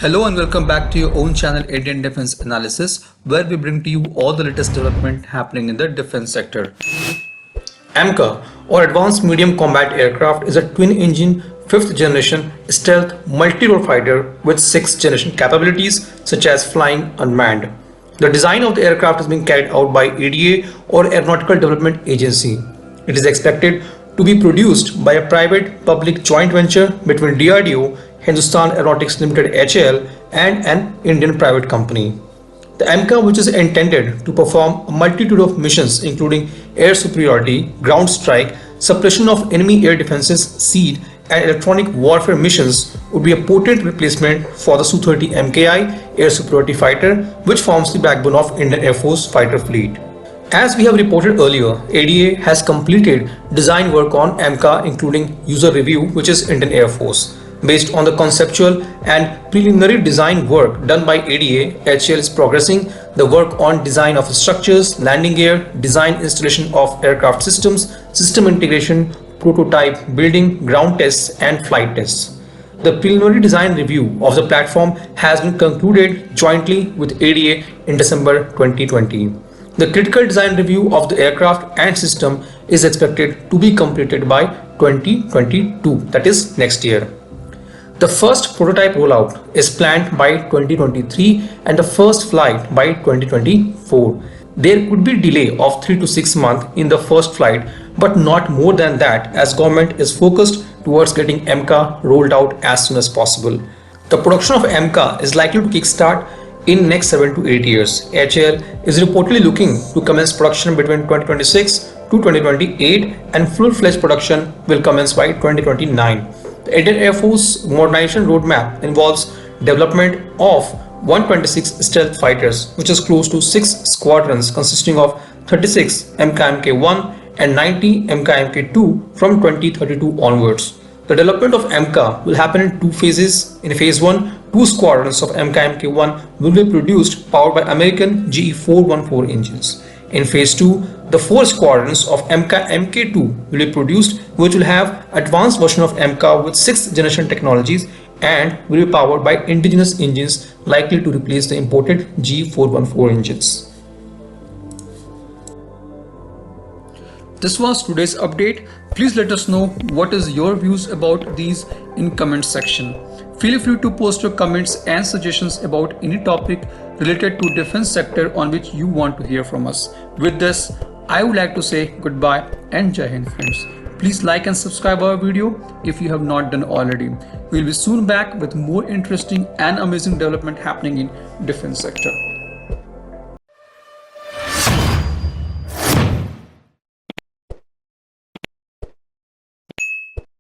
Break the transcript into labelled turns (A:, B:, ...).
A: Hello and welcome back to your own channel Indian Defense Analysis, where we bring to you all the latest development happening in the defense sector. AMCA or Advanced Medium Combat Aircraft is a twin-engine 5th generation stealth multi-role fighter with 6th generation capabilities such as flying unmanned. The design of the aircraft is being carried out by ADA or Aeronautical Development Agency. It is expected to be produced by a private-public joint venture between DRDO, Hindustan Aeronautics Limited (HAL) and an Indian private company. The AMCA, which is intended to perform a multitude of missions including air superiority, ground strike, suppression of enemy air defenses, SEAD, and electronic warfare missions, would be a potent replacement for the Su-30 MKI air superiority fighter, which forms the backbone of Indian Air Force fighter fleet. As we have reported earlier, ADA has completed design work on AMCA including user review, which is Indian Air Force. Based on the conceptual and preliminary design work done by ADA, HAL is progressing the work on design of structures, landing gear, design installation of aircraft systems, system integration, prototype building, ground tests and flight tests. The preliminary design review of the platform has been concluded jointly with ADA in December 2020. The critical design review of the aircraft and system is expected to be completed by 2022, that is next year. The first prototype rollout is planned by 2023 and the first flight by 2024. There could be delay of 3 to 6 months in the first flight, but not more than that, as government is focused towards getting AMCA rolled out as soon as possible. The production of AMCA is likely to kickstart in next 7 to 8 years. HAL is reportedly looking to commence production between 2026 to 2028 and full-fledged production will commence by 2029. The Indian Air Force modernization roadmap involves development of 126 stealth fighters, which is close to 6 squadrons consisting of 36 MKMK-1 and 90 MKMK-2 from 2032 onwards. The development of AMCA will happen in 2 phases. In phase 1, 2 squadrons of MKMK-1 will be produced powered by American GE414 engines. In phase 2, the 4 squadrons of MKMK-2 will be produced, which will have advanced version of AMCA with 6th generation technologies and will be powered by indigenous engines likely to replace the imported GE414 engines. This was today's update. Please let us know what is your views about these in comment section. Feel free to post your comments and suggestions about any topic related to defense sector on which you want to hear from us. With this, I would like to say goodbye and Jai Hind friends. Please like and subscribe our video if you have not done already. We will be soon back with more interesting and amazing development happening in defense sector.